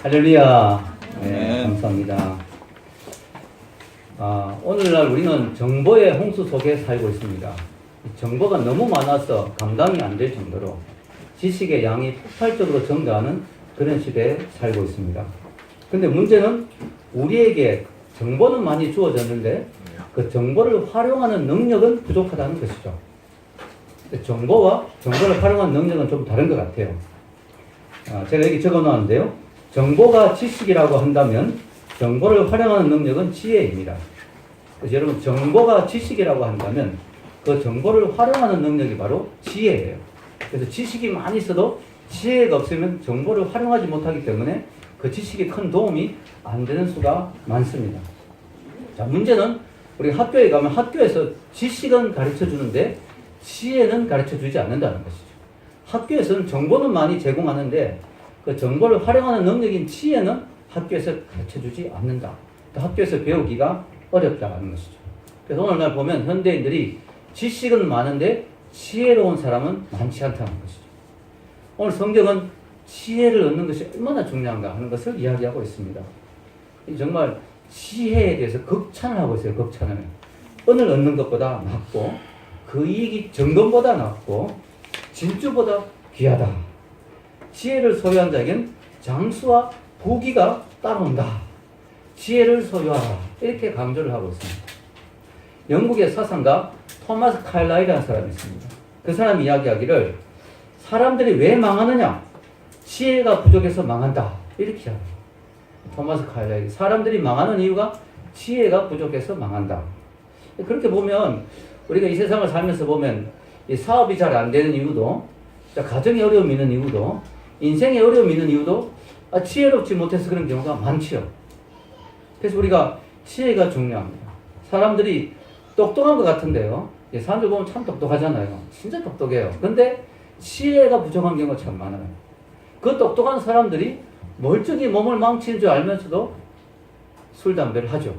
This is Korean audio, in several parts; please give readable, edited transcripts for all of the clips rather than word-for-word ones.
할렐루야. 네, 네. 감사합니다. 오늘날 우리는 정보의 홍수 속에 살고 있습니다. 정보가 너무 많아서 감당이 안 될 정도로 지식의 양이 폭발적으로 증가하는 그런 시대에 살고 있습니다. 근데 문제는 우리에게 정보는 많이 주어졌는데 그 정보를 활용하는 능력은 부족하다는 것이죠. 정보와 정보를 활용하는 능력은 좀 다른 것 같아요. 제가 여기 적어 놓았는데요. 정보가 지식이라고 한다면 정보를 활용하는 능력은 지혜입니다. 그래서 여러분, 정보가 지식이라고 한다면 그 정보를 활용하는 능력이 바로 지혜예요. 그래서 지식이 많이 있어도 지혜가 없으면 정보를 활용하지 못하기 때문에 그 지식이 큰 도움이 안 되는 수가 많습니다. 자, 문제는 우리 학교에 가면 학교에서 지식은 가르쳐 주는데 지혜는 가르쳐 주지 않는다는 것이죠. 학교에서는 정보는 많이 제공하는데 그 정보를 활용하는 능력인 지혜는 학교에서 가르쳐 주지 않는다. 학교에서 배우기가 어렵다는 것이죠. 그래서 오늘날 보면 현대인들이 지식은 많은데 지혜로운 사람은 많지 않다는 것이죠. 오늘 성경은 지혜를 얻는 것이 얼마나 중요한가 하는 것을 이야기하고 있습니다. 정말 지혜에 대해서 극찬을 하고 있어요. 극찬을. 은을 얻는 것보다 낫고 그 이익이 정금보다 낫고 진주보다 귀하다. 지혜를 소유한 자에겐 장수와 부귀가 따라온다. 지혜를 소유하라. 이렇게 강조를 하고 있습니다. 영국의 사상가 토마스 칼라일이라는 사람이 있습니다. 그 사람이 이야기하기를 사람들이 왜 망하느냐? 지혜가 부족해서 망한다. 이렇게 이야기합니다. 토마스 칼라일. 사람들이 망하는 이유가 지혜가 부족해서 망한다. 그렇게 보면 우리가 이 세상을 살면서 보면 이 사업이 잘 안 되는 이유도, 가정에 어려움이 있는 이유도, 인생에 어려움이 있는 이유도 지혜롭지 못해서 그런 경우가 많지요. 그래서 우리가 지혜가 중요합니다. 사람들이 똑똑한 것 같은데요. 사람들 보면 참 똑똑하잖아요. 진짜 똑똑해요. 근데 지혜가 부족한 경우가 참 많아요. 그 똑똑한 사람들이 멀쩡히 몸을 망치는 줄 알면서도 술, 담배를 하죠.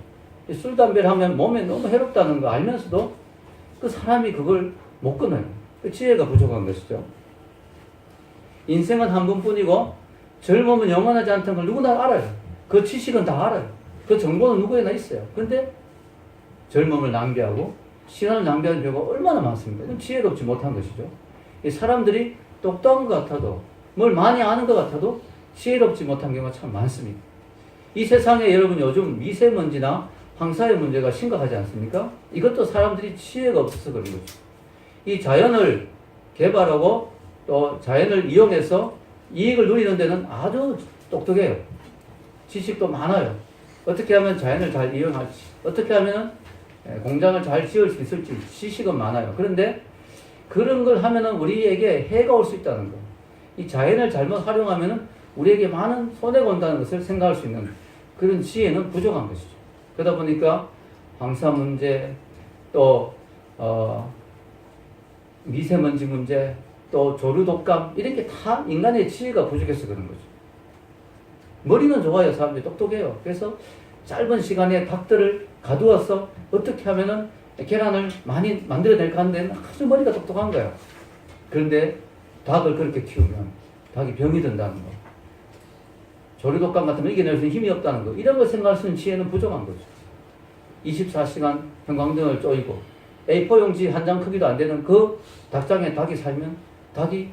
술, 담배를 하면 몸에 너무 해롭다는 거 알면서도 그 사람이 그걸 못 끊어요. 그 지혜가 부족한 것이죠. 인생은 한 번뿐이고 젊음은 영원하지 않다는 걸 누구나 알아요. 그 지식은 다 알아요. 그 정보는 누구에나 있어요. 근데 젊음을 낭비하고 시간을 낭비하는 경우가 얼마나 많습니까? 그건 지혜롭지 못한 것이죠. 이 사람들이 똑똑한 것 같아도 뭘 많이 아는 것 같아도 지혜롭지 못한 경우가 참 많습니다. 이 세상에 여러분 요즘 미세먼지나 황사의 문제가 심각하지 않습니까? 이것도 사람들이 지혜가 없어서 그런 거죠. 이 자연을 개발하고 또 자연을 이용해서 이익을 누리는 데는 아주 똑똑해요. 지식도 많아요. 어떻게 하면 자연을 잘 이용할지, 어떻게 하면 공장을 잘 지을 수 있을지 지식은 많아요. 그런데 그런 걸 하면은 우리에게 해가 올 수 있다는 거. 이 자연을 잘못 활용하면은 우리에게 많은 손해가 온다는 것을 생각할 수 있는 그런 지혜는 부족한 것이죠. 그러다 보니까 황사 문제, 또 미세먼지 문제, 또 조류독감 이런 게 다 인간의 지혜가 부족해서 그런 거죠. 머리는 좋아요. 사람들이 똑똑해요. 그래서 짧은 시간에 닭들을 가두어서 어떻게 하면은 계란을 많이 만들어낼까 하는데 아주 머리가 똑똑한 거예요. 그런데 닭을 그렇게 키우면 닭이 병이 든다는 거, 조류독감 같은 거 이겨낼 수 있는 힘이 없다는 거, 이런 걸 생각할 수 있는 지혜는 부족한 거죠. 24시간 형광등을 쪼이고 A4 용지 한 장 크기도 안 되는 그 닭장에 닭이 살면 닭이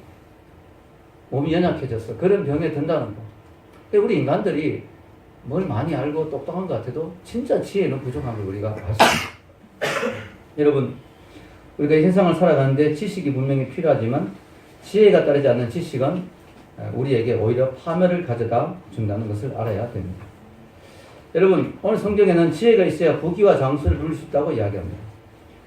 몸이 연약해져서 그런 병에 든다는 거. 우리 인간들이 뭘 많이 알고 똑똑한 것 같아도 진짜 지혜는 부족한 걸 우리가 알 수 있습니다. 여러분, 우리가 이 세상을 살아가는데 지식이 분명히 필요하지만 지혜가 따르지 않는 지식은 우리에게 오히려 파멸을 가져다 준다는 것을 알아야 됩니다. 여러분, 오늘 성경에는 지혜가 있어야 부귀와 장수를 누릴 수 있다고 이야기합니다.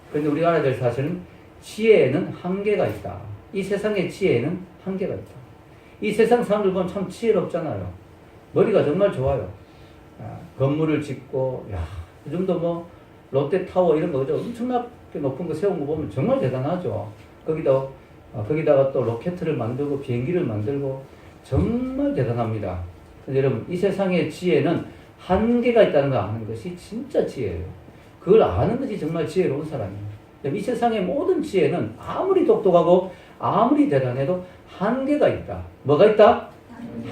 그런데 우리가 알아야 될 사실은 지혜에는 한계가 있다. 이 세상의 지혜에는 한계가 있다. 이 세상 사람들 보면 참 지혜롭잖아요. 머리가 정말 좋아요. 건물을 짓고, 요즘도 뭐 롯데타워 이런 거죠. 엄청나게 높은 거 세운 거 보면 정말 대단하죠. 거기다가 또 로켓을 만들고 비행기를 만들고 정말 대단합니다. 여러분, 이 세상의 지혜는 한계가 있다는 걸 아는 것이 진짜 지혜예요. 그걸 아는 것이 정말 지혜로운 사람이에요. 이 세상의 모든 지혜는 아무리 똑똑하고 아무리 대단해도 한계가 있다. 뭐가 있다?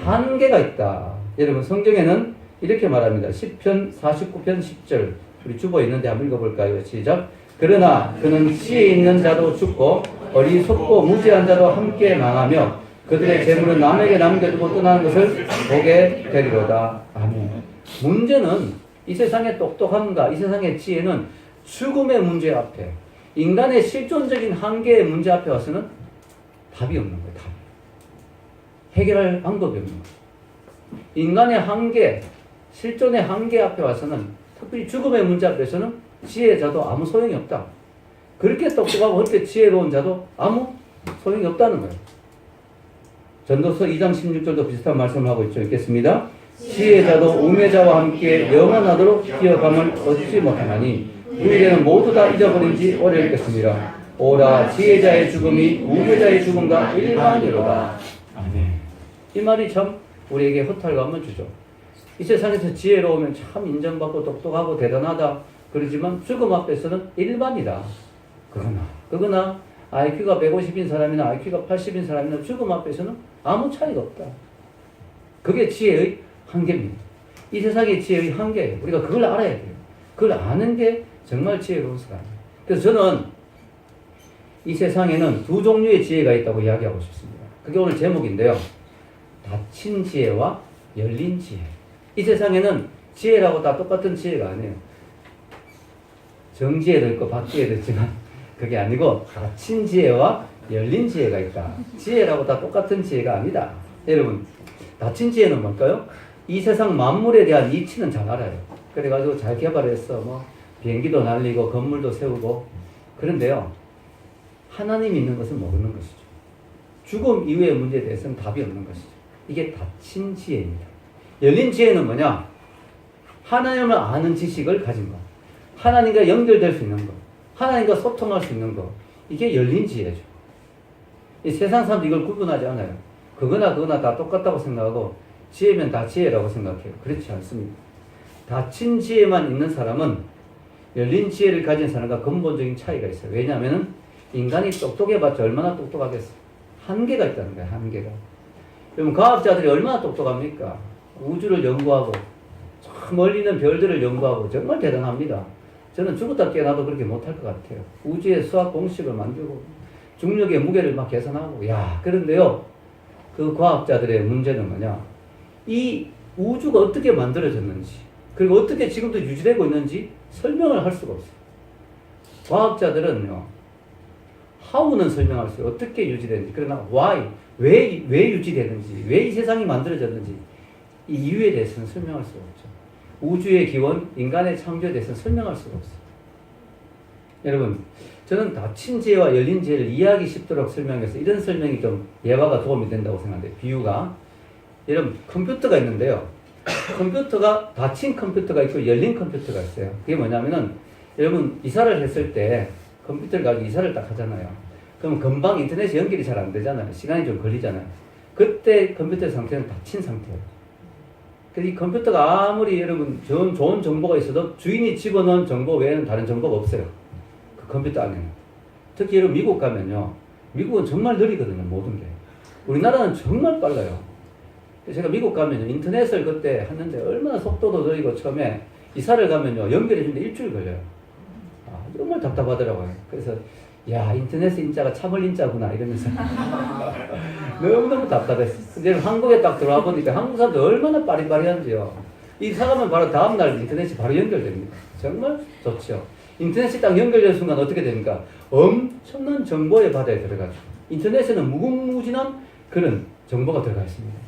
한계가 있다. 여러분 성경에는 이렇게 말합니다. 시편 49편 10절 우리 주보에 있는데 한번 읽어볼까요? 시작. 그러나 그는 지혜 있는 자도 죽고 어리석고 무지한 자도 함께 망하며 그들의 재물은 남에게 남겨두고 떠나는 것을 보게 되리로다. 아멘. 문제는 이 세상의 똑똑함과 이 세상의 지혜는 죽음의 문제 앞에, 인간의 실존적인 한계의 문제 앞에 와서는 답이 없는 거예요. 답이. 해결할 방법이 없는 거예요. 인간의 한계, 실존의 한계 앞에 와서는, 특별히 죽음의 문제 앞에서는 지혜자도 아무 소용이 없다. 그렇게 똑똑하고 그렇게 지혜로운 자도 아무 소용이 없다는 거예요. 전도서 2장 16절도 비슷한 말씀을 하고 있죠. 읽겠습니다. 지혜자도 우매자와 함께 영원하도록 기억함을 얻지 못하나니 우리에게는 모두 다 잊어버린 지 오래였겠습니다. 오라 지혜자의 죽음이 우매자의 죽음과 일반이로다. 아멘. 이 말이 참 우리에게 허탈감을 주죠. 이 세상에서 지혜로우면 참 인정받고 똑똑하고 대단하다 그러지만 죽음 앞에서는 일반이다. 그러나 IQ가 150인 사람이나 IQ가 80인 사람이나 죽음 앞에서는 아무 차이가 없다. 그게 지혜의 한계입니다. 이 세상의 지혜의 한계예요. 우리가 그걸 알아야 돼요. 그걸 아는 게 정말 지혜로운 사람이에요. 그래서 저는 이 세상에는 두 종류의 지혜가 있다고 이야기하고 싶습니다. 그게 오늘 제목인데요. 닫힌 지혜와 열린 지혜. 이 세상에는 지혜라고 다 똑같은 지혜가 아니에요. 정지혜도 있고 박지혜도 있지만 그게 아니고 닫힌 지혜와 열린 지혜가 있다. 지혜라고 다 똑같은 지혜가 아니다. 여러분, 닫힌 지혜는 뭘까요? 이 세상 만물에 대한 이치는 잘 알아요. 그래가지고 잘 개발해서 비행기도 날리고 건물도 세우고 그런데요. 하나님 있는 것은 모르는 것이죠. 죽음 이후의 문제에 대해서는 답이 없는 것이죠. 이게 닫힌 지혜입니다. 열린 지혜는 뭐냐? 하나님을 아는 지식을 가진 것. 하나님과 연결될 수 있는 것. 하나님과 소통할 수 있는 것. 이게 열린 지혜죠. 이 세상 사람들 이걸 구분하지 않아요. 그거나 다 똑같다고 생각하고 지혜면 다 지혜라고 생각해요. 그렇지 않습니다. 닫힌 지혜만 있는 사람은 열린 지혜를 가진 사람과 근본적인 차이가 있어요. 왜냐하면 인간이 똑똑해봤자 얼마나 똑똑하겠어요. 한계가 있다는 거예요. 한계가. 여러분 과학자들이 얼마나 똑똑합니까? 우주를 연구하고 저 멀리 있는 별들을 연구하고 정말 대단합니다. 저는 죽었다 깨어나도 그렇게 못할 것 같아요. 우주의 수학 공식을 만들고 중력의 무게를 막 계산하고 그런데요. 그 과학자들의 문제는 뭐냐? 이 우주가 어떻게 만들어졌는지 그리고 어떻게 지금도 유지되고 있는지 설명을 할 수가 없어요. 과학자들은요. how는 설명할 수 있어요. 어떻게 유지되는지. 그러나 why, 왜 유지되는지, 왜 이 세상이 만들어졌는지 이 이유에 대해서는 설명할 수가 없죠. 우주의 기원, 인간의 창조에 대해서는 설명할 수가 없어요. 여러분, 저는 닫힌 지혜와 열린 지혜를 이해하기 쉽도록 설명해서 이런 설명이 좀 예화가 도움이 된다고 생각하는데 비유가 여러분 컴퓨터가 있는데요. 컴퓨터가 닫힌 컴퓨터가 있고 열린 컴퓨터가 있어요. 그게 뭐냐면은 여러분 이사를 했을 때 컴퓨터를 가지고 이사를 딱 하잖아요. 그럼 금방 인터넷이 연결이 잘 안 되잖아요. 시간이 좀 걸리잖아요. 그때 컴퓨터 상태는 닫힌 상태예요. 그래서 이 컴퓨터가 아무리 여러분 좋은 정보가 있어도 주인이 집어넣은 정보 외에는 다른 정보가 없어요. 그 컴퓨터 안에는. 특히 여러분 미국 가면요. 미국은 정말 느리거든요. 모든 게. 우리나라는 정말 빨라요. 제가 미국 가면요. 인터넷을 그때 했는데 얼마나 속도도 느리고 처음에 이사를 가면요. 연결해 주는데 일주일 걸려요. 정말 답답하더라고요. 그래서 인터넷의 인자가 참을 인자구나 이러면서 너무너무 답답했어요. 근데 한국에 딱 들어와 보니까 한국 사람들 얼마나 빠리빠리한지요. 이사 가면 바로 다음날 인터넷이 바로 연결됩니다. 정말 좋죠. 인터넷이 딱 연결된 순간 어떻게 됩니까? 엄청난 정보의 바다에 들어가죠. 인터넷에는 무궁무진한 그런 정보가 들어가 있습니다.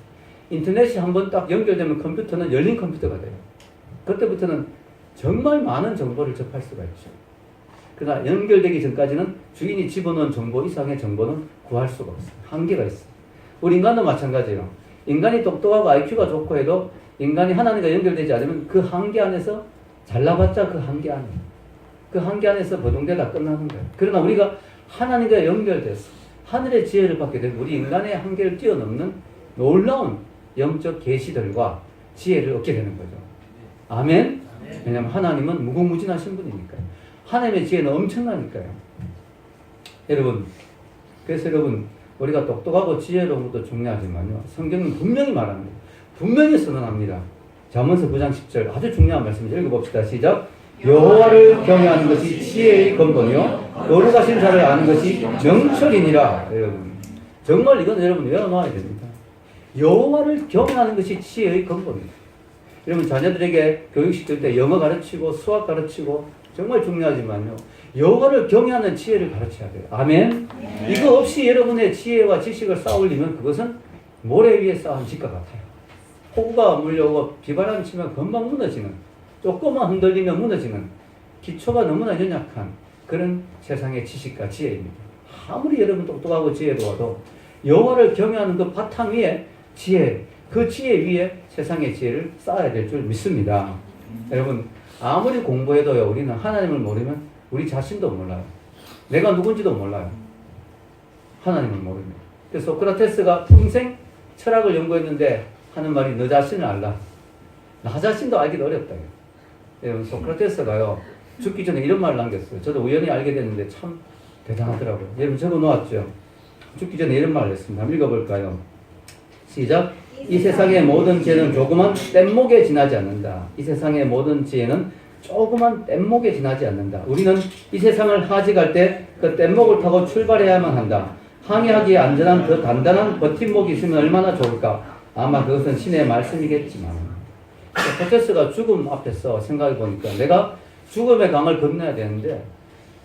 인터넷이 한번 딱 연결되면 컴퓨터는 열린 컴퓨터가 돼요. 그때부터는 정말 많은 정보를 접할 수가 있죠. 그러나 연결되기 전까지는 주인이 집어넣은 정보 이상의 정보는 구할 수가 없어요. 한계가 있어요. 우리 인간도 마찬가지예요. 인간이 똑똑하고 IQ가 좋고 해도 인간이 하나님과 연결되지 않으면 그 한계 안에서 잘나봤자 그 한계 안에 그 한계 안에서 버둥대다 끝나는 거예요. 그러나 우리가 하나님과 연결돼서 하늘의 지혜를 받게 되면 우리 인간의 한계를 뛰어넘는 놀라운 영적 계시들과 지혜를 얻게 되는 거죠. 아멘? 왜냐하면 하나님은 무궁무진하신 분이니까요. 하나님의 지혜는 엄청나니까요. 여러분, 그래서 여러분 우리가 똑똑하고 지혜로운 것도 중요하지만요. 성경은 분명히 말합니다. 분명히 선언합니다. 잠언서 9장 10절 아주 중요한 말씀이죠. 읽어봅시다. 시작. 여호와를 경외하는 것이 지혜의 근본이요 거룩하신 자를 아는 것이 명철이니라. 여러분 정말 이건 여러분 외워놔야 됩니다. 여호와를 경외하는 것이 지혜의 근본입니다. 여러분 자녀들에게 교육시킬 때 영어 가르치고 수학 가르치고 정말 중요하지만요. 여호와를 경외하는 지혜를 가르쳐야 돼요. 아멘. 이거 없이 여러분의 지혜와 지식을 쌓으려면 그것은 모래 위에 쌓은 집과 같아요. 폭우가 물려오고 비바람이 치면 금방 무너지는, 조금만 흔들리면 무너지는, 기초가 너무나 연약한 그런 세상의 지식과 지혜입니다. 아무리 여러분 똑똑하고 지혜로워도 여호와를 경외하는 그 바탕 위에 지혜, 그 지혜 위에 세상의 지혜를 쌓아야 될 줄 믿습니다. 여러분 아무리 공부해도요, 우리는 하나님을 모르면 우리 자신도 몰라요. 내가 누군지도 몰라요. 하나님을 모르면. 그래서 소크라테스가 평생 철학을 연구했는데 하는 말이 너 자신을 알라. 나 자신도 알기도 어렵다. 여러분 소크라테스가요 죽기 전에 이런 말을 남겼어요. 저도 우연히 알게 됐는데 참 대단하더라고요. 여러분 적어 놓았죠. 죽기 전에 이런 말을 했습니다. 한번 읽어볼까요? 시작. 이 세상의 모든 지혜는 조그만 뗏목에 지나지 않는다. 이 세상의 모든 지혜는 조그만 뗏목에 지나지 않는다. 우리는 이 세상을 하직할 때 그 뗏목을 타고 출발해야만 한다. 항해하기에 안전한 더 단단한 버팀목이 있으면 얼마나 좋을까. 아마 그것은 신의 말씀이겠지만 소크라테스가 죽음 앞에서 생각해 보니까 내가 죽음의 강을 건너야 되는데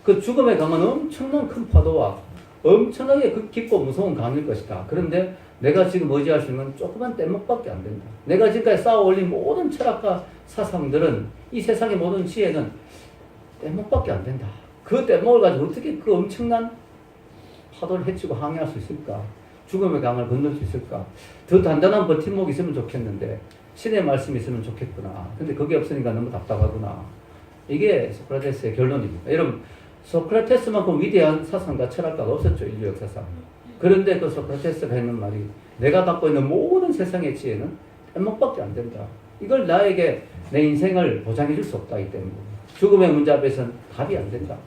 그 죽음의 강은 엄청난 큰 파도와 엄청나게 깊고 무서운 강일 것이다. 그런데 내가 지금 의지할 수 있는 조그만 뗏목밖에 안 된다. 내가 지금까지 쌓아 올린 모든 철학과 사상들은 이 세상의 모든 지혜는 뗏목밖에 안 된다. 그 뗏목을 가지고 어떻게 그 엄청난 파도를 헤치고 항해할 수 있을까? 죽음의 강을 건널 수 있을까? 더 단단한 버팀목이 있으면 좋겠는데 신의 말씀이 있으면 좋겠구나. 근데 그게 없으니까 너무 답답하구나. 이게 소크라테스의 결론입니다. 여러분 소크라테스만큼 위대한 사상가 철학가가 없었죠. 인류 역사상. 그런데 그 소크라테스가 했는 말이 내가 갖고 있는 모든 세상의 지혜는 뗏목밖에 안 된다. 이걸 나에게 내 인생을 보장해 줄 수 없다기 때문에 죽음의 문제 앞에서는 답이 안 된다.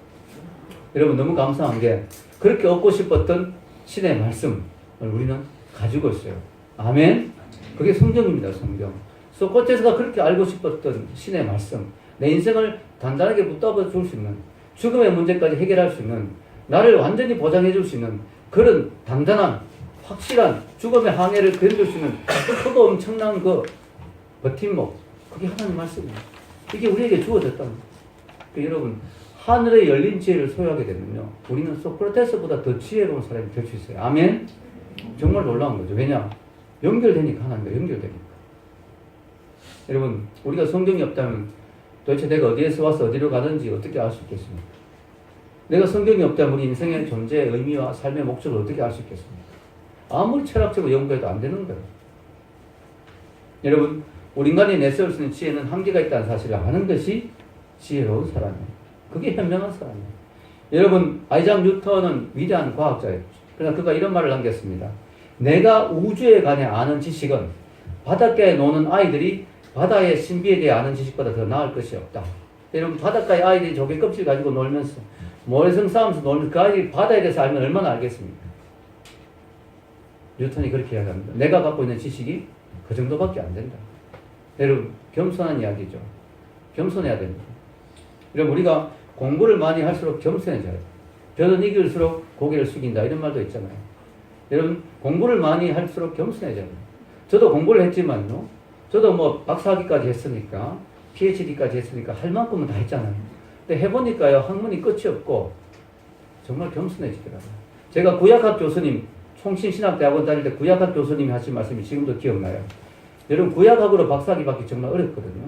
여러분 너무 감사한 게 그렇게 얻고 싶었던 신의 말씀을 우리는 가지고 있어요. 아멘. 그게 성경입니다. 성경. 소크라테스가 그렇게 알고 싶었던 신의 말씀, 내 인생을 단단하게 붙잡아 줄 수 있는, 죽음의 문제까지 해결할 수 있는, 나를 완전히 보장해 줄 수 있는 그런 단단한 확실한 죽음의 항해를 견딜 수 있는 크고 엄청난 그 버팀목, 그게 하나님 말씀이에요. 이게 우리에게 주어졌다는 거예요. 그러니까 여러분 하늘의 열린 지혜를 소유하게 되면요 우리는 소크라테스보다 더 지혜로운 사람이 될 수 있어요. 아멘. 정말 놀라운 거죠. 왜냐? 연결되니까 하나님과 연결되니까. 여러분 우리가 성경이 없다면 도대체 내가 어디에서 와서 어디로 가는지 어떻게 알 수 있겠습니까? 내가 성경이 없다면 우리 인생의 존재의 의미와 삶의 목적을 어떻게 알 수 있겠습니까? 아무리 철학적으로 연구해도 안 되는 거예요. 여러분 우리 인간이 내세울 수 있는 지혜는 한계가 있다는 사실을 아는 것이 지혜로운 사람이에요. 그게 현명한 사람이에요. 여러분 아이작 뉴턴은 위대한 과학자였죠. 그러나 그가 이런 말을 남겼습니다. 내가 우주에 관해 아는 지식은 바닷가에 노는 아이들이 바다의 신비에 대해 아는 지식보다 더 나을 것이 없다. 여러분 바닷가에 아이들이 조개 껍질 가지고 놀면서 모래성 싸우면서 놀면서 그 아이들이 바다에 대해서 알면 얼마나 알겠습니까? 뉴턴이 그렇게 이야기합니다. 내가 갖고 있는 지식이 그 정도밖에 안 된다. 여러분 겸손한 이야기죠. 겸손해야 됩니다. 여러분 우리가 공부를 많이 할수록 겸손해져요. 벼는 이길수록 고개를 숙인다 이런 말도 있잖아요. 여러분 공부를 많이 할수록 겸손해져요. 저도 공부를 했지만요. 저도 뭐 박사학위까지 했으니까 PhD까지 했으니까 할 만큼은 다 했잖아요. 근데 해보니까요 학문이 끝이 없고 정말 겸손해지더라고요. 제가 구약학 교수님 총신신학대학원 다닐 때 구약학 교수님이 하신 말씀이 지금도 기억나요. 여러분 구약학으로 박사학위 받기 정말 어렵거든요.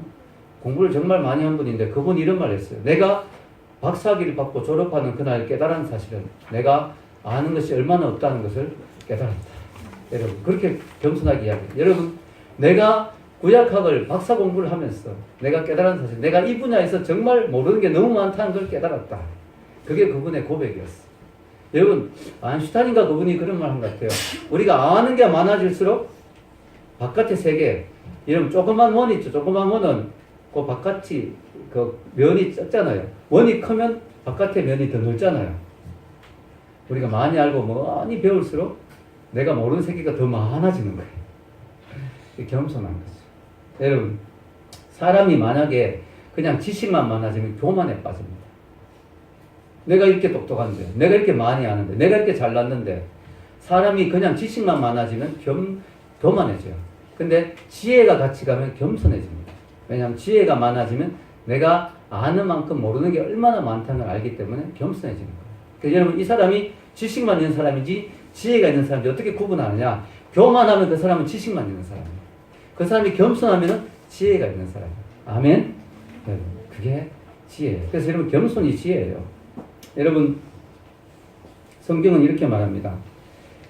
공부를 정말 많이 한 분인데 그분이 이런 말을 했어요. 내가 박사학위를 받고 졸업하는 그날 깨달은 사실은 내가 아는 것이 얼마나 없다는 것을 깨달았다. 여러분 그렇게 겸손하게 이야기해요. 여러분 내가 구약학을 박사 공부를 하면서 내가 깨달은 사실 내가 이 분야에서 정말 모르는 게 너무 많다는 걸 깨달았다. 그게 그분의 고백이었어. 여러분 아인슈타인인가 그분이 그런 말 한 것 같아요. 우리가 아는 게 많아질수록 바깥의 세계 여러분 조그만 원 있죠. 조그만 원은 그 바깥이 그 면이 작잖아요. 원이 크면 바깥의 면이 더 넓잖아요. 우리가 많이 알고 많이 배울수록 내가 모르는 세계가 더 많아지는 거예요. 겸손한 거죠. 여러분, 사람이 만약에 그냥 지식만 많아지면 교만에 빠집니다. 내가 이렇게 똑똑한데, 내가 이렇게 많이 아는데, 내가 이렇게 잘났는데, 사람이 그냥 지식만 많아지면 교만해져요. 근데 지혜가 같이 가면 겸손해집니다. 왜냐하면 지혜가 많아지면 내가 아는 만큼 모르는 게 얼마나 많다는 걸 알기 때문에 겸손해지는 거예요. 그래서 여러분, 이 사람이 지식만 있는 사람인지 지혜가 있는 사람인지 어떻게 구분하느냐? 교만하면 그 사람은 지식만 있는 사람이에요. 그 사람이 겸손하면 지혜가 있는 사람이에요. 아멘? 여러분, 그게 지혜예요. 그래서 여러분, 겸손이 지혜예요. 여러분, 성경은 이렇게 말합니다.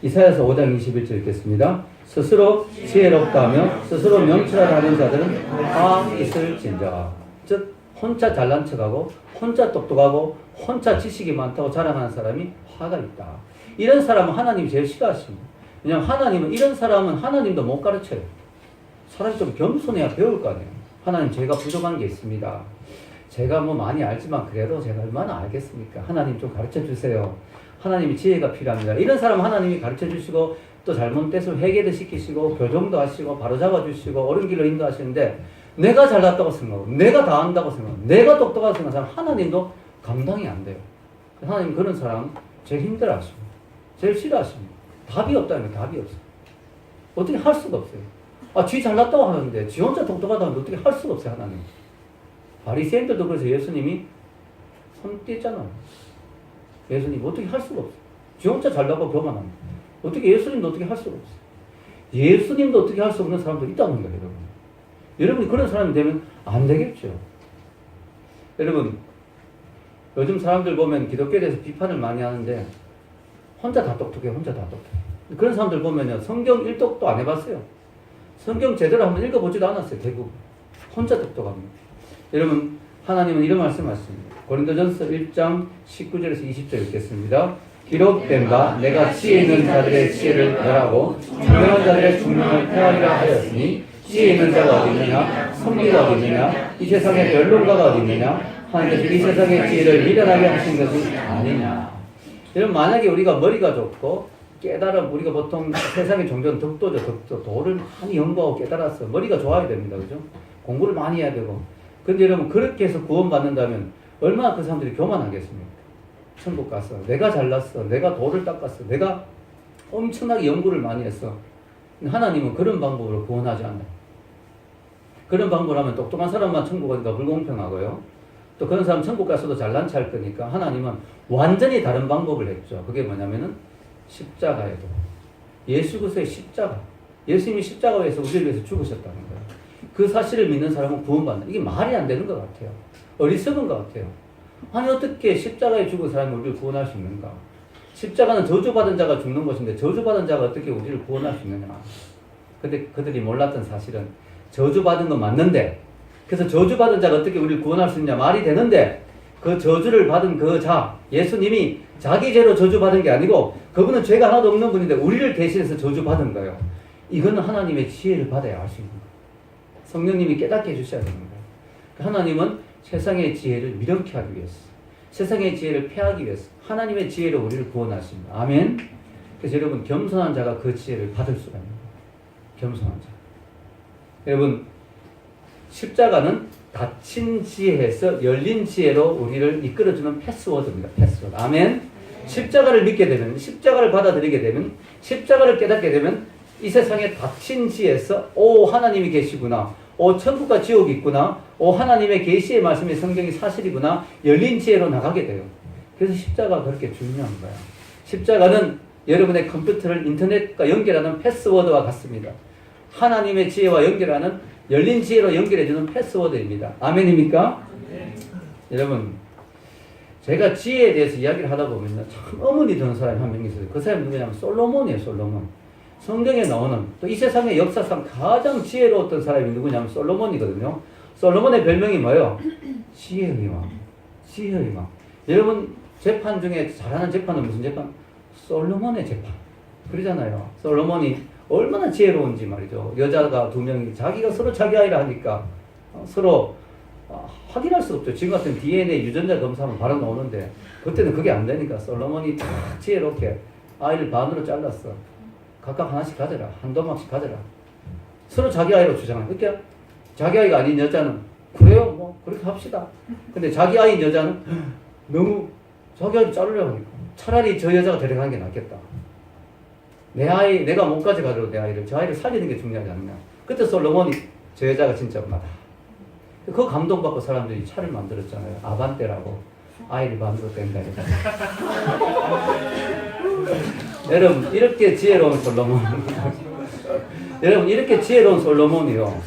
이사야서 5장 21절 읽겠습니다. 스스로 지혜롭다 하며 스스로 명철하다 하는 자들은 화 있을진저. 즉 혼자 잘난 척하고 혼자 똑똑하고 혼자 지식이 많다고 자랑하는 사람이 화가 있다. 이런 사람은 하나님이 제일 싫어하십니다. 왜냐하면 하나님은 이런 사람은 하나님도 못 가르쳐요. 사람이 좀 겸손해야 배울 거 아니에요. 하나님, 제가 부족한 게 있습니다. 제가 뭐 많이 알지만 그래도 제가 얼마나 알겠습니까? 하나님 좀 가르쳐 주세요. 하나님이 지혜가 필요합니다. 이런 사람은 하나님이 가르쳐 주시고 또 잘못된 뜻을 회개도 시키시고 교정도 하시고 바로잡아 주시고 옳은 길로 인도하시는데, 내가 잘났다고 생각하고 내가 다 안다고 생각하고 내가 똑똑하다고 생각하는 사람 하나님도 감당이 안 돼요. 하나님 그런 사람 제일 힘들어하십니다. 제일 싫어하십니다. 답이 없다는 게 답이 없어요. 어떻게 할 수가 없어요. 지 잘났다고 하는데 지 혼자 똑똑하다고 하는데 어떻게 할 수가 없어요. 하나님. 바리새인들도 그래서 예수님이 손 뗐잖아요. 예수님 어떻게 할 수가 없어요. 지 혼자 잘나고 교만합니다. 어떻게 예수님도 어떻게 할 수가 없어요. 예수님도 어떻게 할 수 없는 사람도 있다는 거예요. 여러분. 여러분이 그런 사람이 되면 안 되겠죠. 여러분, 요즘 사람들 보면 기독교에 대해서 비판을 많이 하는데 혼자 다 똑똑해, 혼자 다 똑똑해. 그런 사람들 보면요, 성경 1독도 안 해봤어요. 성경 제대로 한번 읽어보지도 않았어요. 대부분 혼자 똑똑합니다. 여러분, 하나님은 이런 말씀하십니다. 고린도전서 1장 19절에서 20절 읽겠습니다. 기록된 바 내가 지혜 있는 자들의 지혜를 멸하고 총명한 자들의 총명을 폐하리라 하였으니, 지혜 있는 자가 어디 있느냐? 선비가 어디 있느냐? 이 세상에 변론가가 어디 있느냐? 하나님께서 이 세상의 지혜를 미련하게 하신 것이 아니냐. 여러분, 만약에 우리가 머리가 좋고 깨달음, 우리가 보통 세상에 종종 덕도죠. 덕도. 도를 많이 연구하고 깨달았어. 머리가 좋아야 됩니다. 그죠? 공부를 많이 해야 되고. 근데 여러분, 그렇게 해서 구원받는다면 얼마나 그 사람들이 교만하겠습니까? 천국 갔어. 내가 잘났어. 내가 도를 닦았어. 내가 엄청나게 연구를 많이 했어. 하나님은 그런 방법으로 구원하지 않아요. 그런 방법을 하면 똑똑한 사람만 천국 가니까 불공평하고요. 또 그런 사람 천국 가서도 잘난 체할 거니까 하나님은 완전히 다른 방법을 했죠. 그게 뭐냐면은 십자가에도. 예수 그리스도의 십자가. 예수님이 십자가에서 우리를 위해서 죽으셨다는 거예요. 그 사실을 믿는 사람은 구원받는. 이게 말이 안 되는 것 같아요. 어리석은 것 같아요. 아니, 어떻게 십자가에 죽은 사람이 우리를 구원할 수 있는가? 십자가는 저주받은 자가 죽는 것인데 저주받은 자가 어떻게 우리를 구원할 수 있느냐? 근데 그들이 몰랐던 사실은 저주받은 건 맞는데, 그래서 저주받은 자가 어떻게 우리를 구원할 수 있냐 말이 되는데, 그 저주를 받은 그 자, 예수님이 자기 죄로 저주받은 게 아니고 그분은 죄가 하나도 없는 분인데 우리를 대신해서 저주받은 거예요. 이거는 하나님의 지혜를 받아야 알 수 있는 거예요. 성령님이 깨닫게 해주셔야 되는 거예요. 하나님은 세상의 지혜를 미련케 하기 위해서, 세상의 지혜를 폐하기 위해서 하나님의 지혜로 우리를 구원하십니다. 아멘. 그래서 여러분, 겸손한 자가 그 지혜를 받을 수가 있는 거예요. 겸손한 자. 여러분, 십자가는 닫힌 지혜에서 열린 지혜로 우리를 이끌어주는 패스워드입니다. 패스워드. 아멘. 십자가를 믿게 되면, 십자가를 받아들이게 되면, 십자가를 깨닫게 되면 이 세상에 닫힌 지혜에서 오, 하나님이 계시구나. 오, 천국과 지옥이 있구나. 오, 하나님의 계시의 말씀이 성경이 사실이구나. 열린 지혜로 나가게 돼요. 그래서 십자가가 그렇게 중요한 거야. 십자가는 여러분의 컴퓨터를 인터넷과 연결하는 패스워드와 같습니다. 하나님의 지혜와 연결하는, 열린 지혜로 연결해주는 패스워드입니다. 아멘입니까? 네. 여러분, 제가 지혜에 대해서 이야기를 하다 보면 참 어머니 드는 사람이 한 명 있어요. 그 사람이 누구냐면 솔로몬이에요. 솔로몬. 성경에 나오는, 또 이 세상의 역사상 가장 지혜로웠던 사람이 누구냐면 솔로몬이거든요. 솔로몬의 별명이 뭐예요? 지혜의 왕. 지혜의 왕. 여러분, 재판 중에 잘하는 재판은 무슨 재판? 솔로몬의 재판. 그러잖아요. 솔로몬이 얼마나 지혜로운지 말이죠. 여자가 두 명이 자기가 서로 자기 아이라 하니까 서로 확인할 수 없죠. 지금 같은 DNA 유전자 검사하면 바로 나오는데 그때는 그게 안 되니까 솔로몬이 다 지혜롭게 아이를 반으로 잘랐어. 각각 하나씩 가져라. 한 도막씩 가져라. 서로 자기 아이로 주장해요. 그러니까 자기 아이가 아닌 여자는 그래요? 뭐 그렇게 합시다. 근데 자기 아이인 여자는 너무 자기 아이를 자르려고 하니까 차라리 저 여자가 데려가는 게 낫겠다. 내 아이, 내가 못 가져가도 내 아이를, 저 아이를 살리는 게 중요하지 않느냐. 그때 솔로몬이 저 여자가 진짜 엄마다. 그 감동받고 사람들이 차를 만들었잖아요. 아반떼라고. 아이를 만들어댄다. 여러분, 이렇게 지혜로운 솔로몬. 여러분, 이렇게 지혜로운 솔로몬이요.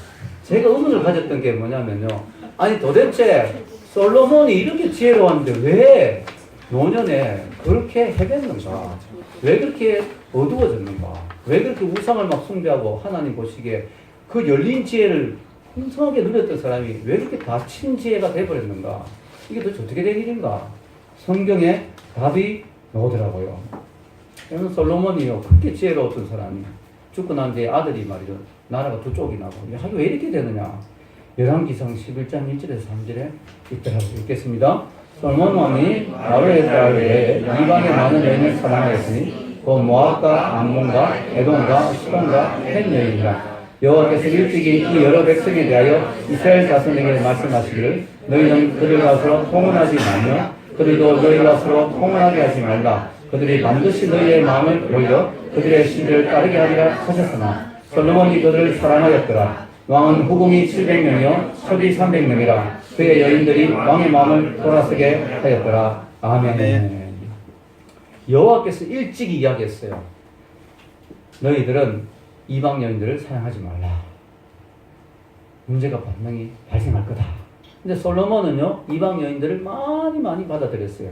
제가 의문을 가졌던 게 뭐냐면요. 아니, 도대체 솔로몬이 이렇게 지혜로웠는데 왜 노년에 그렇게 해냈는가? 왜 그렇게 어두워졌는가? 왜 그렇게 우상을 막 숭배하고 하나님 보시기에 그 열린 지혜를 풍성하게 누렸던 사람이 왜 그렇게 닫힌 지혜가 돼버렸는가? 이게 도대체 어떻게 된 일인가? 성경에 답이 나오더라고요. 여러분, 솔로몬이요. 그렇게 지혜로웠던 사람이 죽고 난 뒤에 아들이 말이죠. 나라가 두 쪽이 나고. 왜 이렇게 되느냐? 열왕기상 11장 1절에서 3절에 있더라고 읽겠습니다. 솔로몬 왕이 아브라함의 딸에 이방의 많은 여인을 사랑하였으니 곧 모압과 암몬과 에돔과 시돈과 헷 여인이라. 여호와께서 일찍이 이 여러 백성에 대하여 이스라엘 자손에게 말씀하시기를 너희는 그들과 서로 통혼하지 말며 그들도 너희가 서로 통혼하게 하지 말라. 그들이 반드시 너희의 마음을 돌려 그들의 신들을 따르게 하리라 하셨으나 솔로몬이 그들을 사랑하였더라. 왕은 후궁이 700명이요 첩이 300명이라. 그의 여인들이 왕의 마음을 돌아서게 하였더라. 아멘. 여호와께서 일찍 이야기했어요. 너희들은 이방 여인들을 사랑하지 말라. 문제가 분명히 발생할 거다. 근데 솔로몬은요, 이방 여인들을 많이 받아들였어요.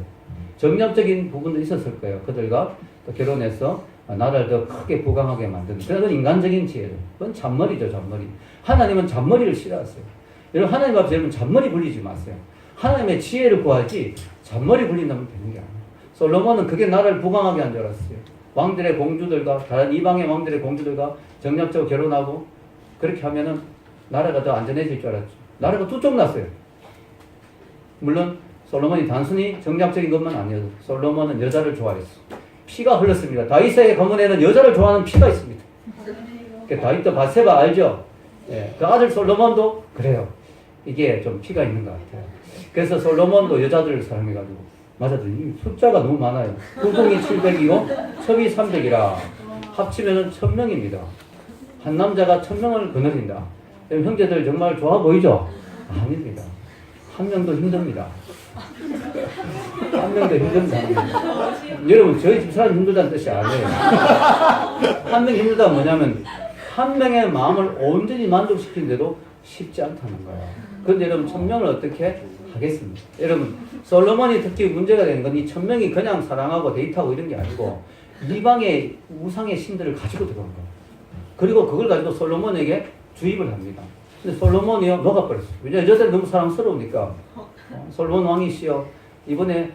정략적인 부분도 있었을 거예요. 그들과 또 결혼해서 나라를 더 크게 부강하게 만드는. 그건 인간적인 지혜로. 그건 잔머리죠, 잔머리. 하나님은 잔머리를 싫어하세요. 여러분, 하나님 앞에서 여러분 잔머리 굴리지 마세요. 하나님의 지혜를 구하지 잔머리 굴린다면 되는 게 아니에요. 솔로몬은 그게 나라를 부강하게 한 줄 알았어요. 왕들의 공주들과 다른 이방의 왕들의 공주들과 정략적으로 결혼하고 그렇게 하면은 나라가 더 안전해질 줄 알았죠. 나라가 두 쪽 났어요. 물론 솔로몬이 단순히 정략적인 것만 아니어도 솔로몬은 여자를 좋아했어. 피가 흘렀습니다. 다윗의 가문에는 여자를 좋아하는 피가 있습니다. 다윗도 바세바 알죠? 예, 그 아들 솔로몬도 그래요. 이게 좀 피가 있는 것 같아요. 그래서 솔로몬도 여자들을 사랑해가지고 맞아도 이 숫자가 너무 많아요. 후궁이 700이고 첩이 300이라 합치면 1000명입니다. 한 남자가 1000명을 거느린다. 형제들 정말 좋아 보이죠? 아닙니다. 한 명도 힘듭니다. 한 명도 힘든다. 여러분, 저희 집 사람 힘들다는 뜻이 아니에요. 한 명 힘들다 뭐냐면 한 명의 마음을 온전히 만족시키는데도 쉽지 않다는 거예요. 그런데 여러분, 1000명을 어떻게 하겠습니다. 여러분, 솔로몬이 특히 문제가 되는 건 이 1000명이 그냥 사랑하고 데이트하고 이런 게 아니고 이방의 우상의 신들을 가지고 들어온 거예요. 그리고 그걸 가지고 솔로몬에게 주입을 합니다. 근데 솔로몬이요, 녹아버렸어요. 왜냐하면 여자들이 너무 사랑스러우니까. 솔로몬 왕이시여, 이번에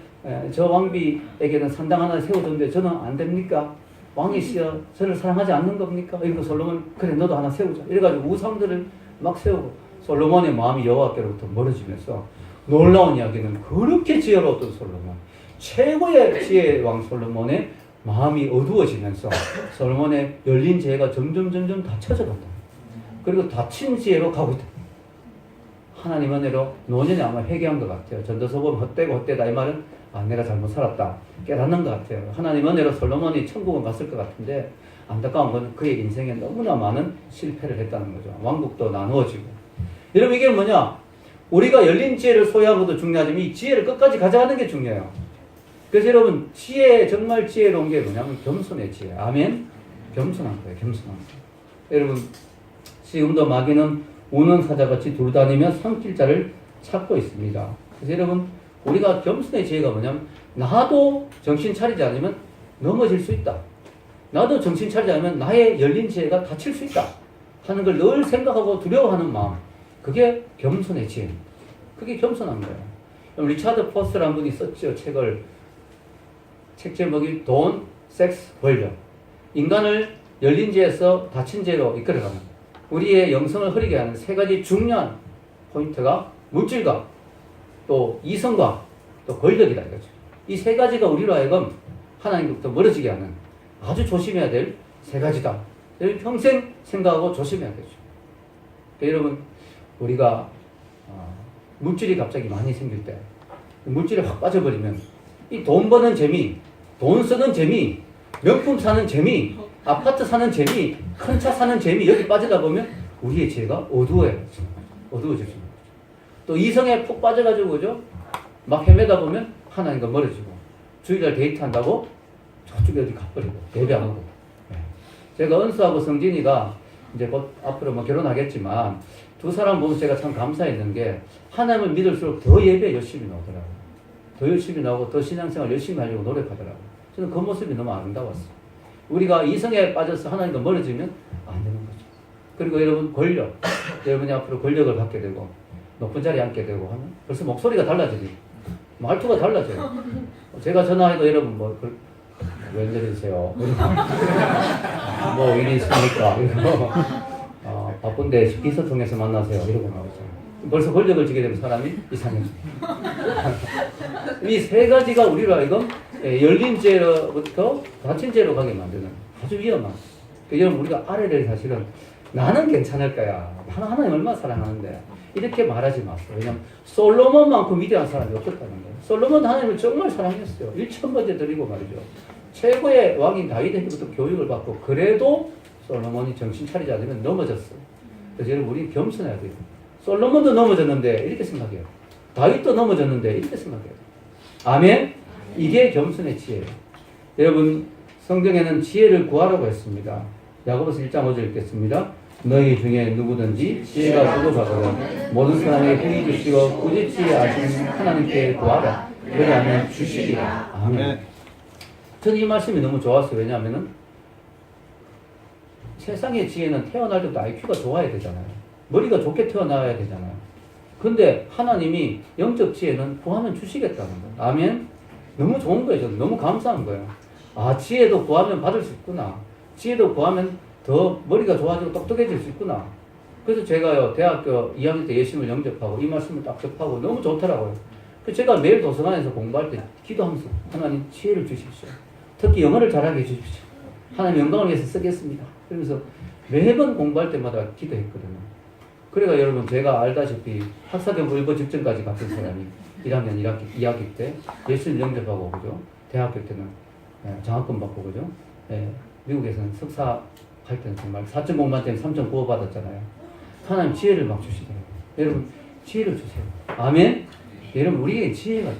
저 왕비에게는 산당 하나 세워줬는데 저는 안 됩니까? 왕이시여, 저를 사랑하지 않는 겁니까? 이러고 솔로몬, 그래 너도 하나 세우자. 이래가지고 우상들을 막 세우고 솔로몬의 마음이 여호와께로부터 멀어지면서 놀라운 이야기는 그렇게 지혜로웠던 솔로몬, 최고의 지혜의 왕 솔로몬의 마음이 어두워지면서 솔로몬의 열린 지혜가 점점 닫혀져 간다. 그리고 닫힌 지혜로 가고 있다. 하나님 은혜로 노년에 아마 회개한 것 같아요. 전도서 보면 헛되다 이 말은 내가 잘못 살았다 깨닫는 것 같아요. 하나님 은혜로 솔로몬이 천국은 갔을 것 같은데 안타까운 건 그의 인생에 너무나 많은 실패를 했다는 거죠. 왕국도 나누어지고. 여러분, 이게 뭐냐? 우리가 열린 지혜를 소유하는 것도 중요하지만 이 지혜를 끝까지 가져가는 게 중요해요. 그래서 여러분, 정말 지혜로운 게 뭐냐면 겸손의 지혜. 아멘? 겸손한 거예요. 겸손한 거. 여러분, 지금도 마귀는 우는 사자같이 돌아다니며 삼킬 자를 찾고 있습니다. 그래서 여러분, 우리가 겸손의 지혜가 뭐냐면 나도 정신 차리지 않으면 넘어질 수 있다. 나도 정신 차리지 않으면 나의 열린 지혜가 닫힐 수 있다 하는 걸 늘 생각하고 두려워하는 마음, 그게 겸손의 지혜입니다. 그게 겸손한 거예요. 리차드 포스라는 분이 썼죠. 책 제목이 돈, 섹스, 권력. 인간을 열린 지혜에서 닫힌 지혜로 이끌어가는, 우리의 영성을 흐리게 하는 세 가지 중요한 포인트가 물질과 또 이성과 또 권력이다 이거죠. 이 세 가지가 우리로 하여금 하나님부터 멀어지게 하는 아주 조심해야 될 세 가지다. 평생 생각하고 조심해야 되죠. 여러분, 우리가 물질이 갑자기 많이 생길 때, 물질이 확 빠져버리면 이 돈 버는 재미, 돈 쓰는 재미, 명품 사는 재미, 아파트 사는 재미, 큰 차 사는 재미, 여기 빠지다 보면 우리의 지혜가 어두워집니다. 또 이성에 푹 빠져가지고, 그죠? 막 헤매다 보면 하나님과 멀어지고, 주일날 데이트한다고 저쪽에 어디 가버리고, 예배 안 하고. 제가 은수하고 성진이가 이제 곧 앞으로 뭐 결혼하겠지만, 두 사람 보면 제가 참 감사했는 게, 하나님을 믿을수록 더 예배 열심히 나오더라고요. 더 열심히 나오고, 더 신앙생활 열심히 하려고 노력하더라고요. 저는 그 모습이 너무 아름다웠어요. 우리가 이성에 빠져서 하나님과 멀어지면 안 되는 거죠. 그리고 여러분, 권력. 여러분이 앞으로 권력을 갖게 되고, 높은 자리에 앉게 되고 하면 벌써 목소리가 달라지니, 말투가 달라져요. 제가 전화해도 여러분, 웬일이세요? 뭐 일이 있습니까? 이러고, 바쁜데 비서 통해서 만나세요. 이러고 나오죠. 벌써 권력을 지게 되면 사람이 이상해져요. 이 세 가지가 우리로 하여금 열린 죄로부터 닫힌 죄로 가게 만드는 아주 위험한. 여러분, 우리가 아래를 사실은 나는 괜찮을 거야. 하나님 얼마나 사랑하는데. 이렇게 말하지 마세요. 왜냐하면 솔로몬만큼 위대한 사람이 없었다는 거예요. 솔로몬 하나님을 정말 사랑했어요. 1,000번째 드리고 말이죠. 최고의 왕인 다윗에게부터 교육을 받고, 그래도 솔로몬이 정신 차리지 않으면 넘어졌어요. 그래서 여러분, 우리 겸손해야 돼요. 솔로몬도 넘어졌는데 이렇게 생각해요. 다윗도 넘어졌는데 이렇게 생각해요. 아멘? 이게 겸손의 지혜예요. 여러분, 성경에는 지혜를 구하라고 했습니다. 야고보서 1장 5절 읽겠습니다. 너희 중에 누구든지 지혜가 부족하거든 모든 사람에게 행히 주시고 꾸짖지 아시는 하나님께 구하라. 그리하면 주시리라. 아멘. 저는 이 말씀이 너무 좋았어요. 왜냐하면 세상의 지혜는 태어날 때부터 IQ가 좋아야 되잖아요. 머리가 좋게 태어나야 되잖아요. 근데 하나님이 영적 지혜는 구하면 주시겠다는 거예요. 아멘. 너무 좋은 거예요. 저는 너무 감사한 거예요. 아, 지혜도 구하면 받을 수 있구나. 지혜도 구하면 더 머리가 좋아지고 똑똑해질 수 있구나. 그래서 제가요, 대학교 2학년 때 예수님을 영접하고 이 말씀을 딱 접하고 너무 좋더라고요. 그래서 제가 매일 도서관에서 공부할 때 기도하면서 하나님 지혜를 주십시오. 특히 영어를 잘하게 해주십시오. 하나님 영광을 위해서 쓰겠습니다. 그러면서 매번 공부할 때마다 기도했거든요. 그러니까 여러분, 제가 알다시피 학사경부 일보 직전까지 갔던 사람이 1학년 2학기 때 예수님 영접하고, 그죠? 대학교 때는 장학금 받고, 그죠? 미국에서는 석사 할 때는 정말 4.0 만점에 3.95 받았잖아요. 하나님 지혜를 막 주시더라고요. 여러분, 지혜를 주세요. 아멘? 여러분, 우리에게 지혜가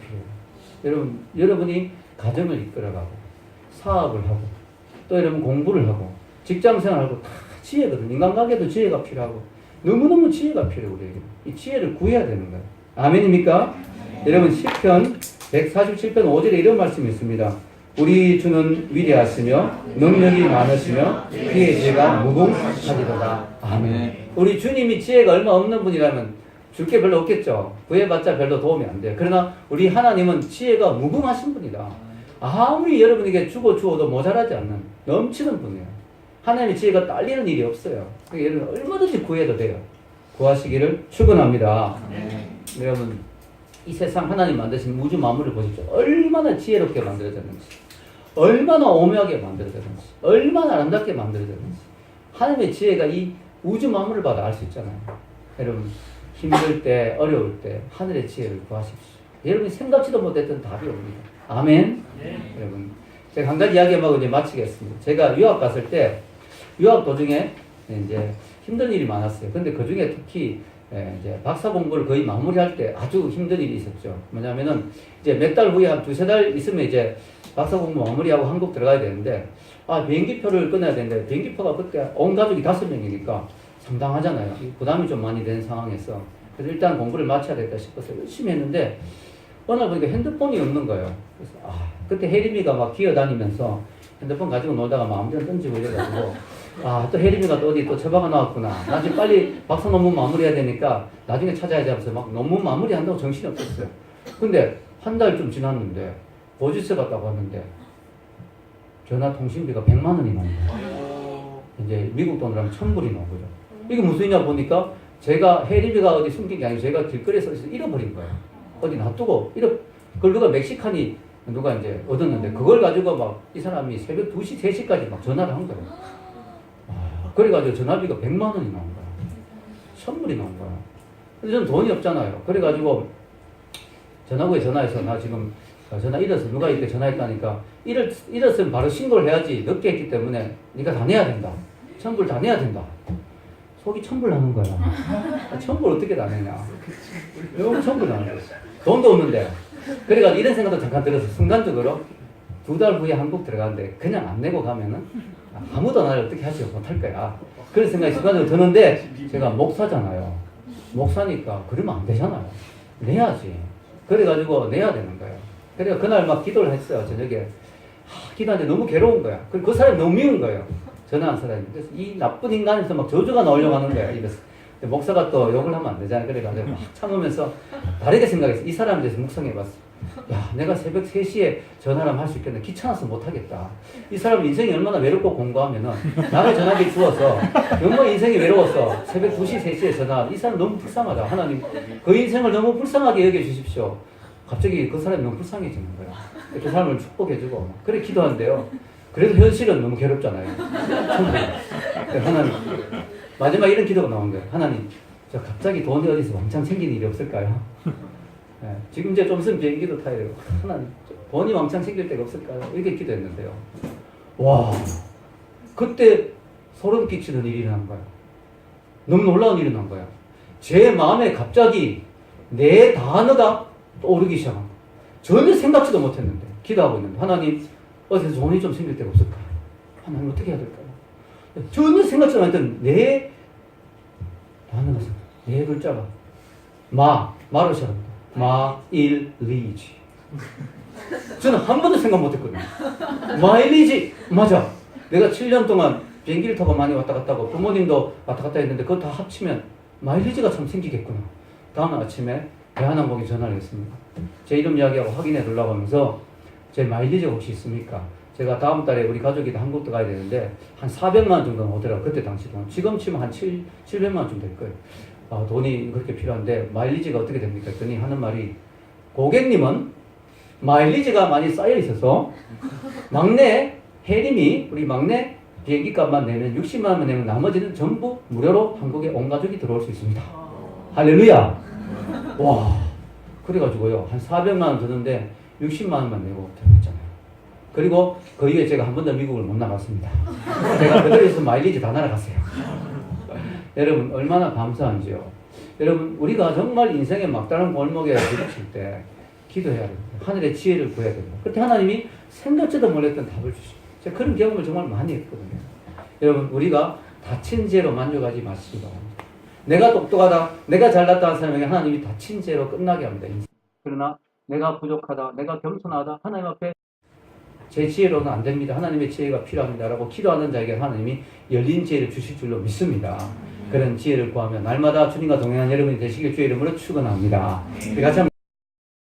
필요해요. 여러분이 가정을 이끌어가고, 사업을 하고, 또 여러분 공부를 하고, 직장생활하고 다 지혜거든요. 인간관계도 지혜가 필요하고, 너무너무 지혜가 필요해요. 우리에게. 이 지혜를 구해야 되는 거예요. 아멘입니까? 여러분, 시편 147편 5절에 이런 말씀이 있습니다. 우리 주는 위대하시며 능력이 많으시며 그의 죄가 무궁하시도다. 아멘. 우리 주님이 지혜가 얼마 없는 분이라면 줄 게 별로 없겠죠. 구해봤자 별로 도움이 안 돼요. 그러나 우리 하나님은 지혜가 무궁하신 분이다. 아무리 여러분에게 주어도 모자라지 않는 넘치는 분이에요. 하나님의 지혜가 딸리는 일이 없어요. 그러니까 여러분 얼마든지 구해도 돼요. 구하시기를 축원합니다. 여러분, 이 세상 하나님 만드신 우주 만물을 보십시오. 얼마나 지혜롭게 만들어졌는지, 얼마나 오묘하게 만들어졌는지, 얼마나 아름답게 만들어졌는지. 하나님의 지혜가 이 우주 만물을 봐도 알 수 있잖아요. 여러분, 힘들 때, 어려울 때 하늘의 지혜를 구하십시오. 여러분이 생각지도 못했던 답이 옵니다. 아멘. 여러분, 제가 한 가지 이야기하고 이제 마치겠습니다. 제가 유학 갔을 때 유학 도중에 이제 힘든 일이 많았어요. 근데 그 중에 특히 이제 박사 공부를 거의 마무리할 때 아주 힘든 일이 있었죠. 뭐냐면은 이제 몇 달 후에 한 두세 달 있으면 이제 박사 공부 마무리하고 한국 들어가야 되는데, 비행기표를 끊어야 되는데, 비행기표가 그때 온 가족이 5명이니까 상당하잖아요. 부담이 좀 많이 되는 상황에서. 그래서 일단 공부를 마쳐야 되겠다 싶어서 열심히 했는데, 어느 날 보니까 핸드폰이 없는 거예요. 그래서, 그때 혜림이가 막 기어다니면서 핸드폰 가지고 놀다가 마음대로 던지고 이래가지고, 또 혜림이가 또 어디 또 처방가 나왔구나. 나 지금 빨리 박사 논문 마무리해야 되니까 나중에 찾아야지 하면서 막 논문 마무리한다고 정신이 없었어요. 근데 한 달 좀 지났는데, 보지서 갔다고 왔는데, 전화 통신비가 100만 원이 나온 거예요. 이제 미국 돈으로 하면 1,000불이 나온 거죠. 이게 무슨 일이냐 보니까, 제가 혜림이가 어디 숨긴 게 아니고 제가 길거리에서 잃어버린 거예요. 어디 놔두고, 그걸 누가 멕시칸이 누가 이제 얻었는데, 그걸 가지고 막 이 사람이 새벽 2시, 3시까지 막 전화를 한 거예요. 그래가지고 전화비가 100만 원이 나온 거예요. 천불이 나온 거야. 근데 저는 돈이 없잖아요. 그래가지고 전화구에 전화해서 나 지금 전화 잃었어. 누가 이렇게 전화했다니까 잃었으면 바로 신고를 해야지. 늦게 했기 때문에 네가 다 내야 된다. 천불 다 내야 된다. 속이 천불 나는 거야. 천불 어떻게 다 내냐. 왜 천불 나는 거야. 돈도 없는데. 그래가지고 이런 생각도 잠깐 들어서 순간적으로 2달 후에 한국 들어가는데 그냥 안 내고 가면은 아무도 나를 어떻게 하지 못할 거야. 그런 생각이 순간적으로 드는데 제가 목사잖아요. 목사니까 그러면 안 되잖아요. 내야지. 그래가지고 내야 되는 거예요. 그래서 그날 막 기도를 했어요. 저녁에. 기도하는데 너무 괴로운 거야. 그리고 그 사람이 너무 미운 거예요. 전화한 사람이. 그래서 이 나쁜 인간에서 막 저주가 나오려고 하는 거야. 이래서. 근데 목사가 또 욕을 하면 안 되잖아요. 그래가지고 막 참으면서 다르게 생각했어. 이 사람에 대해서 묵상해봤어. 야, 내가 새벽 3시에 전화를 할 수 있겠네. 귀찮아서 못하겠다. 이 사람 인생이 얼마나 외롭고 공고하면은 나를 전화기 주어서 얼마나 인생이 외로웠어. 새벽 2시, 3시에 전화. 이 사람 너무 불쌍하다. 하나님, 그 인생을 너무 불쌍하게 여겨주십시오. 갑자기 그 사람이 너무 불쌍해지는 거야. 그 사람을 축복해주고. 그래 기도한대요. 그래도 현실은 너무 괴롭잖아요. 하나님, 마지막 이런 기도가 나온 거예요. 하나님, 저 갑자기 돈이 어디서 왕창 생기는 일이 없을까요? 네, 지금 이제 좀 있으면 비행기도 타야 되고, 하나님, 돈이 왕창 생길 때가 없을까요? 이렇게 기도했는데요. 와, 그때 소름 끼치는 일이 일어난 거예요. 너무 놀라운 일이 일어난 거예요. 제 마음에 갑자기 내 단어가 떠오르기 시작한 거예요. 전혀 생각지도 못했는데, 기도하고 있는데, 하나님, 어디서 돈이 좀 생길 때가 없을까요? 하나님, 어떻게 해야 될까요? 전혀 생각지도 못했던 내 단어가 생각, 네 글자가 마로 시작합니다. 마일리지. 저는 한 번도 생각 못했거든요. 마일리지 맞아. 내가 7년 동안 비행기를 타고 많이 왔다 갔다 하고 부모님도 왔다 갔다 했는데 그거 다 합치면 마일리지가 참 생기겠구나. 다음 아침에 대한항공에 전화를 했습니다. 제 이름 이야기하고 확인해 달라고 하면서 제 마일리지가 혹시 있습니까? 제가 다음 달에 우리 가족이 다 한국도 가야 되는데 한 400만 원 정도는 오더라고요. 그때 당시 돈. 지금 치면 한 700만 원 정도 될 거예요. 돈이 그렇게 필요한데 마일리지가 어떻게 됩니까? 했더니 하는 말이 고객님은 마일리지가 많이 쌓여 있어서 막내 혜림이 우리 막내 비행기 값만 내면 60만 원만 내면 나머지는 전부 무료로 한국에 온 가족이 들어올 수 있습니다. 할렐루야. 와, 그래가지고요 한 400만 원 드는데 60만 원만 내고 들어갔잖아요. 그리고 그 이후에 제가 한 번도 미국을 못 나갔습니다. 제가 그들에서 마일리지 다 날아갔어요. 여러분 얼마나 감사한지요. 여러분 우리가 정말 인생의 막다른 골목에 부딪힐 때 기도해야 됩니다. 하늘의 지혜를 구해야 됩니다. 그때 하나님이 생각지도 몰랐던 답을 주십니다. 제가 그런 경험을 정말 많이 했거든요. 여러분 우리가 다친 죄로 만족하지 마시기 바랍니다. 내가 똑똑하다, 내가 잘났다 하는 사람에게 하나님이 다친 죄로 끝나게 합니다. 그러나 내가 부족하다, 내가 겸손하다, 하나님 앞에 제 지혜로는 안 됩니다. 하나님의 지혜가 필요합니다. 라고 기도하는 자에게 하나님이 열린 지혜를 주실 줄로 믿습니다. 그런 지혜를 구하며 날마다 주님과 동행하는 여러분이 되시길 주의 이름으로 축원합니다. 같이 한번